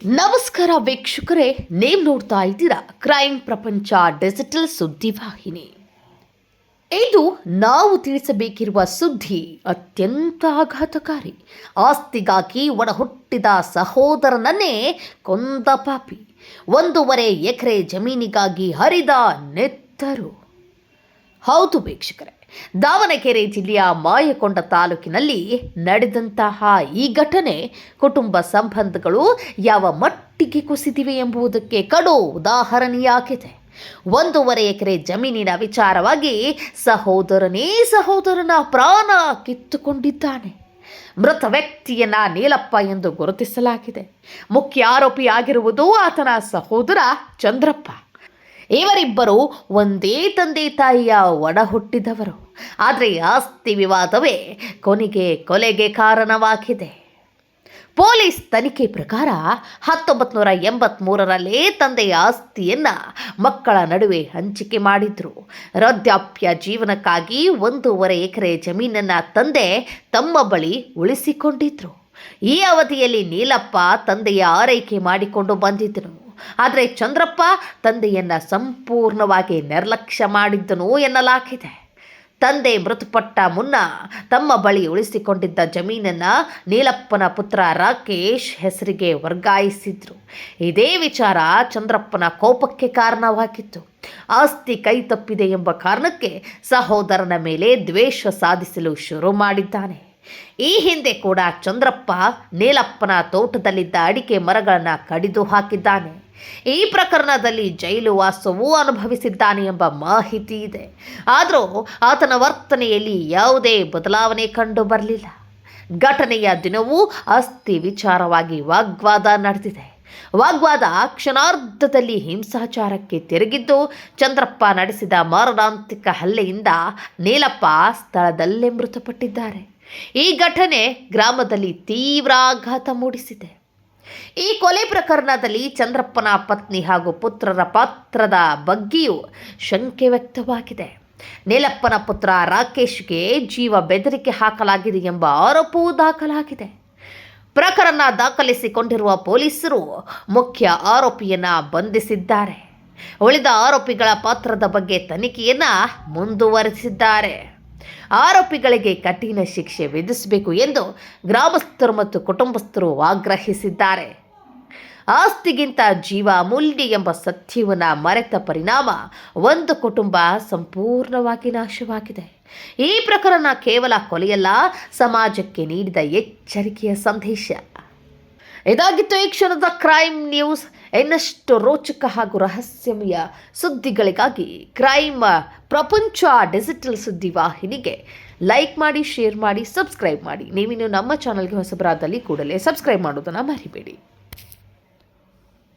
ನಮಸ್ಕಾರ ವೀಕ್ಷಕರೇ, ನೀವು ನೋಡ್ತಾ ಇದ್ದೀರಾ ಕ್ರೈಮ್ ಪ್ರಪಂಚ ಡಿಜಿಟಲ್ ಸುದ್ದಿವಾಹಿನಿ. ಇದು ನಾವು ತಿಳಿಸಬೇಕಿರುವ ಸುದ್ದಿ ಅತ್ಯಂತ ಆಘಾತಕಾರಿ. ಆಸ್ತಿಗಾಗಿ ಒಡಹುಟ್ಟಿದ ಸಹೋದರನನ್ನೇ ಕೊಂದ ಪಾಪಿ. 1.5 ಎಕರೆ ಜಮೀನಿಗಾಗಿ ಹರಿದ ನೆತ್ತರು. ಹೌದು ವೀಕ್ಷಕರೇ, ದಾವಣಗೆರೆ ಜಿಲ್ಲೆಯ ಮಾಯಕೊಂಡ ತಾಲೂಕಿನಲ್ಲಿ ನಡೆದಂತಹ ಈ ಘಟನೆ ಕುಟುಂಬ ಸಂಬಂಧಗಳು ಯಾವ ಮಟ್ಟಿಗೆ ಕುಸಿದಿವೆ ಎಂಬುದಕ್ಕೆ ಕಡು ಉದಾಹರಣೆಯಾಗಿದೆ. 1.5 ಎಕರೆ ಜಮೀನಿನ ವಿಚಾರವಾಗಿ ಸಹೋದರನ ಪ್ರಾಣ ಕಿತ್ತುಕೊಂಡಿದ್ದಾನೆ. ಮೃತ ವ್ಯಕ್ತಿಯನ್ನ ನೀಲಪ್ಪ ಎಂದು ಗುರುತಿಸಲಾಗಿದೆ. ಮುಖ್ಯ ಆರೋಪಿಯಾಗಿರುವುದು ಆತನ ಸಹೋದರ ಚಂದ್ರಪ್ಪ. ಇವರಿಬ್ಬರು ಒಂದೇ ತಂದೆ ತಾಯಿಯ ಒಡ ಹುಟ್ಟಿದವರು. ಆದರೆ ಆಸ್ತಿ ವಿವಾದವೇ ಕೊಲೆಗೆ ಕಾರಣವಾಗಿದೆ. ಪೊಲೀಸ್ ತನಿಖೆ ಪ್ರಕಾರ 1983ರಲ್ಲಿ ತಂದೆಯ ಆಸ್ತಿಯನ್ನು ಮಕ್ಕಳ ನಡುವೆ ಹಂಚಿಕೆ ಮಾಡಿದ್ರು. ವೃದ್ಧಾಪ್ಯ ಜೀವನಕ್ಕಾಗಿ 1.5 ಎಕರೆ ಜಮೀನನ್ನು ತಂದೆ ತಮ್ಮ ಬಳಿ ಉಳಿಸಿಕೊಂಡಿದ್ರು. ಈ ಅವಧಿಯಲ್ಲಿ ನೀಲಪ್ಪ ತಂದೆಯ ಆರೈಕೆ ಮಾಡಿಕೊಂಡು ಬಂದಿದ್ದನು. ಆದರೆ ಚಂದ್ರಪ್ಪ ತಂದೆಯನ್ನು ಸಂಪೂರ್ಣವಾಗಿ ನಿರ್ಲಕ್ಷ್ಯ ಮಾಡಿದ್ದನು ಎನ್ನಲಾಗಿದೆ. ತಂದೆ ಮೃತಪಟ್ಟ ಮುನ್ನ ತಮ್ಮ ಬಳಿ ಉಳಿಸಿಕೊಂಡಿದ್ದ ಜಮೀನನ್ನು ನೀಲಪ್ಪನ ಪುತ್ರ ರಾಕೇಶ್ ಹೆಸರಿಗೆ ವರ್ಗಾಯಿಸಿದ್ರು. ಇದೇ ವಿಚಾರ ಚಂದ್ರಪ್ಪನ ಕೋಪಕ್ಕೆ ಕಾರಣವಾಗಿತ್ತು. ಆಸ್ತಿ ಕೈ ತಪ್ಪಿದೆ ಎಂಬ ಕಾರಣಕ್ಕೆ ಸಹೋದರನ ಮೇಲೆ ದ್ವೇಷ ಸಾಧಿಸಲು ಶುರು ಮಾಡಿದ್ದಾನೆ. ಈ ಹಿಂದೆ ಕೂಡ ಚಂದ್ರಪ್ಪ ನೀಲಪ್ಪನ ತೋಟದಲ್ಲಿದ್ದ ಅಡಿಕೆ ಮರಗಳನ್ನು ಕಡಿದು ಹಾಕಿದ್ದಾನೆ. ಈ ಪ್ರಕರಣದಲ್ಲಿ ಜೈಲು ವಾಸವೂ ಅನುಭವಿಸಿದ್ದಾನೆ ಎಂಬ ಮಾಹಿತಿ ಇದೆ. ಆದರೂ ಆತನ ವರ್ತನೆಯಲ್ಲಿ ಯಾವುದೇ ಬದಲಾವಣೆ ಕಂಡು ಬರಲಿಲ್ಲ. ಘಟನೆಯ ದಿನವೂ ಆಸ್ತಿ ವಿಚಾರವಾಗಿ ವಾಗ್ವಾದ ನಡೆದಿದೆ. ವಾಗ್ವಾದ ಕ್ಷಣಾರ್ಧದಲ್ಲಿ ಹಿಂಸಾಚಾರಕ್ಕೆ ತಿರುಗಿದ್ದು, ಚಂದ್ರಪ್ಪ ನಡೆಸಿದ ಮಾರಣಾಂತಿಕ ಹಲ್ಲೆಯಿಂದ ನೀಲಪ್ಪ ಸ್ಥಳದಲ್ಲೇ ಮೃತಪಟ್ಟಿದ್ದಾರೆ. ಈ ಘಟನೆ ಗ್ರಾಮದಲ್ಲಿ ತೀವ್ರ ಆಘಾತ ಮೂಡಿಸಿದೆ. ಈ ಕೊಲೆ ಪ್ರಕರಣದಲ್ಲಿ ಚಂದ್ರಪ್ಪನ ಪತ್ನಿ ಹಾಗೂ ಪುತ್ರರ ಪಾತ್ರದ ಬಗ್ಗೆಯೂ ಶಂಕೆ ವ್ಯಕ್ತವಾಗಿದೆ. ನೀಲಪ್ಪನ ಪುತ್ರ ರಾಕೇಶ್ಗೆ ಜೀವ ಬೆದರಿಕೆ ಹಾಕಲಾಗಿದೆ ಎಂಬ ಆರೋಪವೂ ದಾಖಲಾಗಿದೆ. ಪ್ರಕರಣ ದಾಖಲಿಸಿಕೊಂಡಿರುವ ಪೊಲೀಸರು ಮುಖ್ಯ ಆರೋಪಿಯನ್ನ ಬಂಧಿಸಿದ್ದಾರೆ. ಉಳಿದ ಆರೋಪಿಗಳ ಪಾತ್ರದ ಬಗ್ಗೆ ತನಿಖೆಯನ್ನ ಮುಂದುವರೆಸಿದ್ದಾರೆ. ಆರೋಪಿಗಳಿಗೆ ಕಠಿಣ ಶಿಕ್ಷೆ ವಿಧಿಸಬೇಕು ಎಂದು ಗ್ರಾಮಸ್ಥರು ಮತ್ತು ಕುಟುಂಬಸ್ಥರು ಆಗ್ರಹಿಸಿದ್ದಾರೆ. ಆಸ್ತಿಗಿಂತ ಜೀವ ಅಮೂಲ್ಯ ಎಂಬ ಸತ್ಯವನ್ನು ಮರೆತ ಪರಿಣಾಮ ಒಂದು ಕುಟುಂಬ ಸಂಪೂರ್ಣವಾಗಿ ನಾಶವಾಗಿದೆ. ಈ ಪ್ರಕರಣ ಕೇವಲ ಕೊಲೆಯಲ್ಲ, ಸಮಾಜಕ್ಕೆ ನೀಡಿದ ಎಚ್ಚರಿಕೆಯ ಸಂದೇಶ. ಇದಾಗಿತ್ತು ಈ ಕ್ಷಣದ ಕ್ರೈಮ್ ನ್ಯೂಸ್. ಇನ್ನಷ್ಟು ರೋಚಕ ಹಾಗೂ ರಹಸ್ಯಮಯ ಸುದ್ದಿಗಳಿಗಾಗಿ ಕ್ರೈಮ್ ಪ್ರಪಂಚ ಡಿಜಿಟಲ್ ಸುದ್ದಿವಾಹಿನಿಗೆ ಲೈಕ್ ಮಾಡಿ, ಶೇರ್ ಮಾಡಿ, ಸಬ್ಸ್ಕ್ರೈಬ್ ಮಾಡಿ. ನೀವಿನ್ನು ನಮ್ಮ ಚಾನಲ್ಗೆ ಹೊಸಬರಾದಲ್ಲಿ ಕೂಡಲೇ ಸಬ್ಸ್ಕ್ರೈಬ್ ಮಾಡೋದನ್ನು ಮರಿಬೇಡಿ.